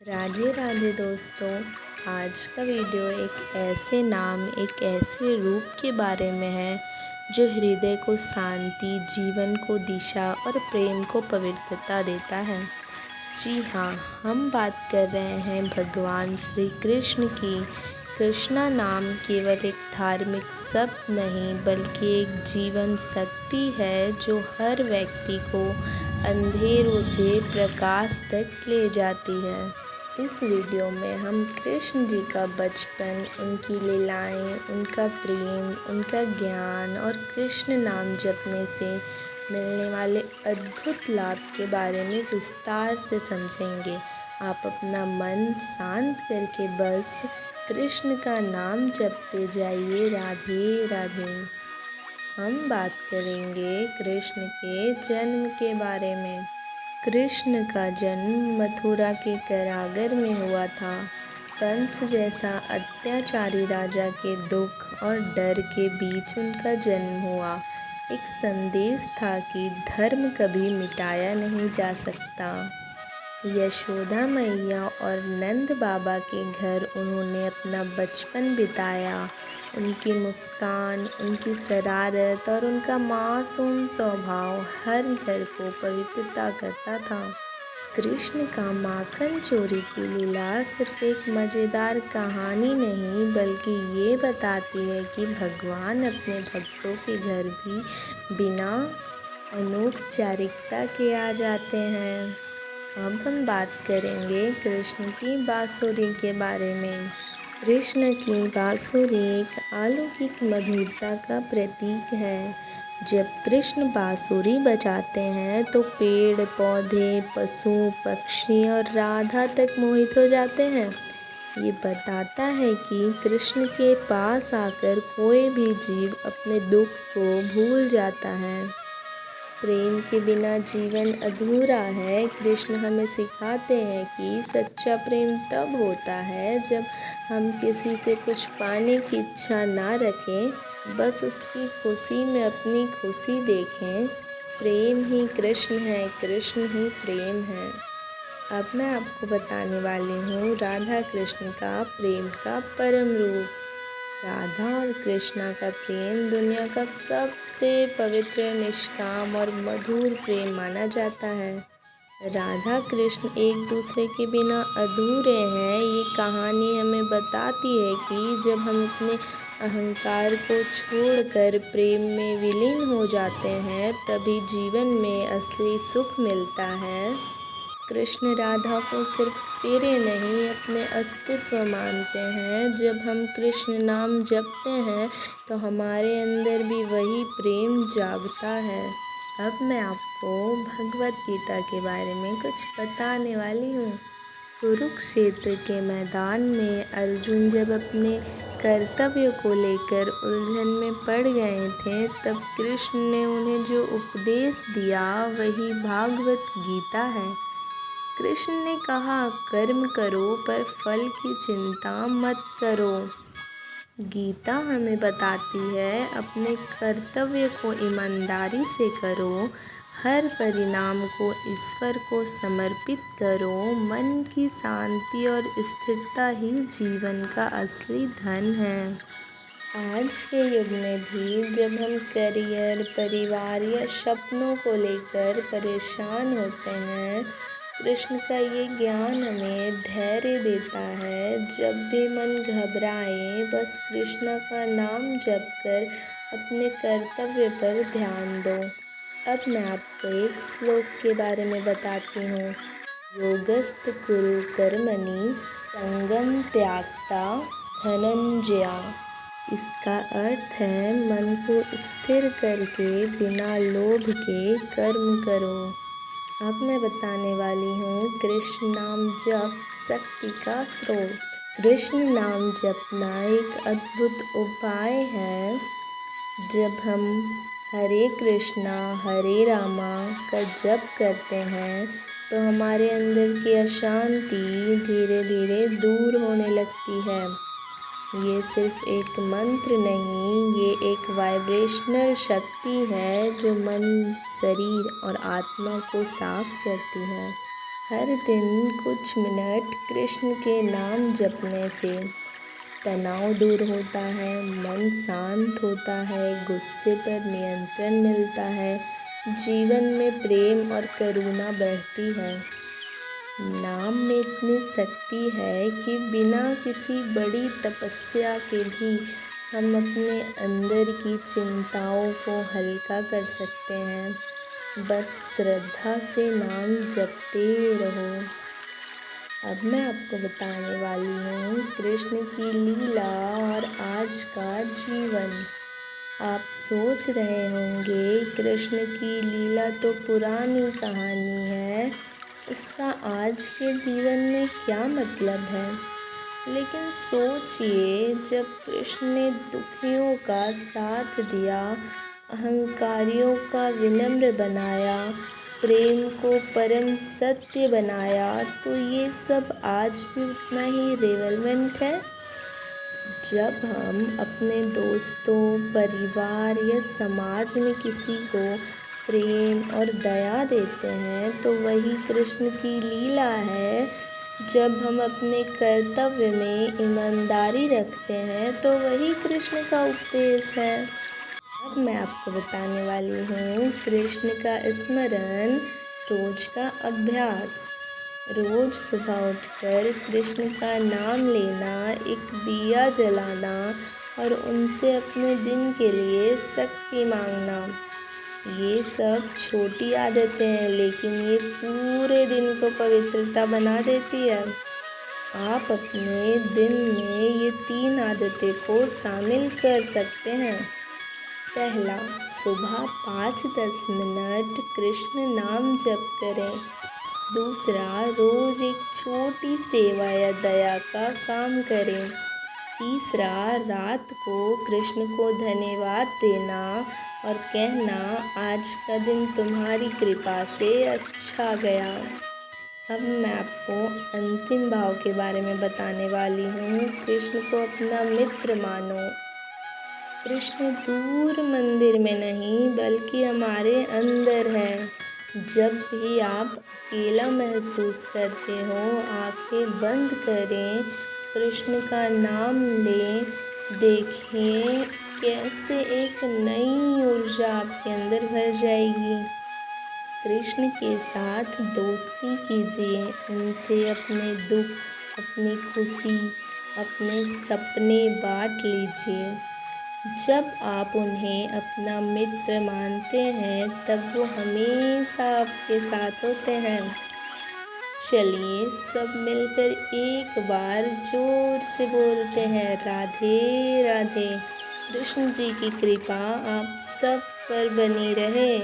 राधे राधे दोस्तों। आज का वीडियो एक ऐसे नाम, एक ऐसे रूप के बारे में है जो हृदय को शांति, जीवन को दिशा और प्रेम को पवित्रता देता है। जी हाँ, हम बात कर रहे हैं भगवान श्री कृष्ण की। कृष्णा नाम केवल एक धार्मिक शब्द नहीं बल्कि एक जीवन शक्ति है जो हर व्यक्ति को अंधेरों से प्रकाश तक ले जाती है। इस वीडियो में हम कृष्ण जी का बचपन, उनकी लीलाएं, उनका प्रेम, उनका ज्ञान और कृष्ण नाम जपने से मिलने वाले अद्भुत लाभ के बारे में विस्तार से समझेंगे। आप अपना मन शांत करके बस कृष्ण का नाम जपते जाइए। राधे राधे। हम बात करेंगे कृष्ण के जन्म के बारे में। कृष्ण का जन्म मथुरा के कारागार में हुआ था। कंस जैसा अत्याचारी राजा के दुख और डर के बीच उनका जन्म हुआ। एक संदेश था कि धर्म कभी मिटाया नहीं जा सकता। यशोदा मैया और नंद बाबा के घर उन्होंने अपना बचपन बिताया। उनकी मुस्कान, उनकी शरारत और उनका मासूम स्वभाव हर घर को पवित्रता करता था। कृष्ण का माखन चोरी की लीला सिर्फ एक मज़ेदार कहानी नहीं बल्कि ये बताती है कि भगवान अपने भक्तों के घर भी बिना अनौपचारिकता के आ जाते हैं। अब हम बात करेंगे कृष्ण की बांसुरी के बारे में। कृष्ण की बांसुरी एक अलौकिक मधुरता का प्रतीक है। जब कृष्ण बांसुरी बजाते हैं तो पेड़ पौधे, पशु पक्षी और राधा तक मोहित हो जाते हैं। ये बताता है कि कृष्ण के पास आकर कोई भी जीव अपने दुख को भूल जाता है। प्रेम के बिना जीवन अधूरा है। कृष्ण हमें सिखाते हैं कि सच्चा प्रेम तब होता है जब हम किसी से कुछ पाने की इच्छा ना रखें, बस उसकी खुशी में अपनी खुशी देखें। प्रेम ही कृष्ण है, कृष्ण ही प्रेम है। अब मैं आपको बताने वाली हूँ राधा कृष्ण का प्रेम का परम रूप। राधा और कृष्णा का प्रेम दुनिया का सबसे पवित्र, निष्काम और मधुर प्रेम माना जाता है। राधा कृष्ण एक दूसरे के बिना अधूरे हैं। ये कहानी हमें बताती है कि जब हम अपने अहंकार को छोड़कर प्रेम में विलीन हो जाते हैं तभी जीवन में असली सुख मिलता है। कृष्ण राधा को सिर्फ प्रिय नहीं, अपने अस्तित्व मानते हैं। जब हम कृष्ण नाम जपते हैं तो हमारे अंदर भी वही प्रेम जागता है। अब मैं आपको भगवत गीता के बारे में कुछ बताने वाली हूँ। कुरुक्षेत्र के मैदान में अर्जुन जब अपने कर्तव्य को लेकर उलझन में पड़ गए थे तब कृष्ण ने उन्हें जो उपदेश दिया वही भागवत गीता है। कृष्ण ने कहा, कर्म करो पर फल की चिंता मत करो। गीता हमें बताती है अपने कर्तव्य को ईमानदारी से करो, हर परिणाम को ईश्वर को समर्पित करो। मन की शांति और स्थिरता ही जीवन का असली धन है। आज के युग में भी जब हम करियर, परिवार या सपनों को लेकर परेशान होते हैं, कृष्ण का ये ज्ञान हमें धैर्य देता है। जब भी मन घबराए बस कृष्ण का नाम जप कर अपने कर्तव्य पर ध्यान दो। अब मैं आपको एक श्लोक के बारे में बताती हूँ। योगस्थ कुरु कर्मणि संगम त्याक्ता धनंजया। इसका अर्थ है मन को स्थिर करके बिना लोभ के कर्म करो। अब मैं बताने वाली हूँ कृष्ण नाम जप शक्ति का स्रोत। कृष्ण नाम जपना एक अद्भुत उपाय है। जब हम हरे कृष्णा हरे रामा का जप करते हैं तो हमारे अंदर की अशांति धीरे धीरे दूर होने लगती है। ये सिर्फ एक मंत्र नहीं, ये एक वाइब्रेशनल शक्ति है जो मन, शरीर और आत्मा को साफ करती है। हर दिन कुछ मिनट कृष्ण के नाम जपने से तनाव दूर होता है, मन शांत होता है, गुस्से पर नियंत्रण मिलता है, जीवन में प्रेम और करुणा बढ़ती है। नाम में इतनी शक्ति है कि बिना किसी बड़ी तपस्या के भी हम अपने अंदर की चिंताओं को हल्का कर सकते हैं। बस श्रद्धा से नाम जपते रहो। अब मैं आपको बताने वाली हूँ कृष्ण की लीला और आज का जीवन। आप सोच रहे होंगे कृष्ण की लीला तो पुरानी कहानी है, इसका आज के जीवन में क्या मतलब है। लेकिन सोचिए, जब कृष्ण ने दुखियों का साथ दिया, अहंकारियों का विनम्र बनाया, प्रेम को परम सत्य बनाया, तो ये सब आज भी उतना ही रिलेवेंट है। जब हम अपने दोस्तों, परिवार या समाज में किसी को प्रेम और दया देते हैं तो वही कृष्ण की लीला है। जब हम अपने कर्तव्य में ईमानदारी रखते हैं तो वही कृष्ण का उपदेश है। अब मैं आपको बताने वाली हूँ कृष्ण का स्मरण, रोज का अभ्यास। रोज सुबह उठकर कृष्ण का नाम लेना, एक दिया जलाना और उनसे अपने दिन के लिए शक्ति मांगना। ये सब छोटी आदतें हैं, लेकिन ये पूरे दिन को पवित्रता बना देती है। आप अपने दिन में ये 3 आदतें को शामिल कर सकते हैं। पहला, सुबह 5-10 मिनट कृष्ण नाम जप करें। दूसरा, रोज एक छोटी सेवा या दया का काम करें। तीसरा, रात को कृष्ण को धन्यवाद देना और कहना, आज का दिन तुम्हारी कृपा से अच्छा गया। अब मैं आपको अंतिम भाव के बारे में बताने वाली हूँ। कृष्ण को अपना मित्र मानो। कृष्ण दूर मंदिर में नहीं, बल्कि हमारे अंदर है। जब भी आप अकेला महसूस करते हो, आंखें बंद करें, कृष्ण का नाम लें, देखें कैसे एक नई ऊर्जा आपके अंदर भर जाएगी। कृष्ण के साथ दोस्ती कीजिए, उनसे अपने दुख, अपनी खुशी, अपने सपने बांट लीजिए। जब आप उन्हें अपना मित्र मानते हैं, तब वो हमेशा आपके साथ होते हैं। चलिए सब मिलकर एक बार जोर से बोलते हैं, राधे राधे। कृष्ण जी की कृपा आप सब पर बनी रहे।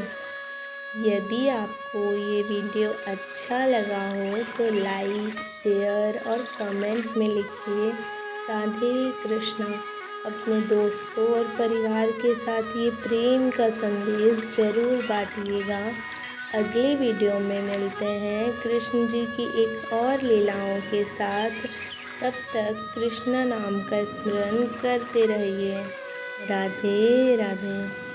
यदि आपको ये वीडियो अच्छा लगा हो तो लाइक, शेयर और कमेंट में लिखिए राधे कृष्णा। अपने दोस्तों और परिवार के साथ ये प्रेम का संदेश ज़रूर बांटिएगा। अगले वीडियो में मिलते हैं कृष्ण जी की एक और लीलाओं के साथ। तब तक कृष्णा नाम का स्मरण करते रहिए। राधे राधे।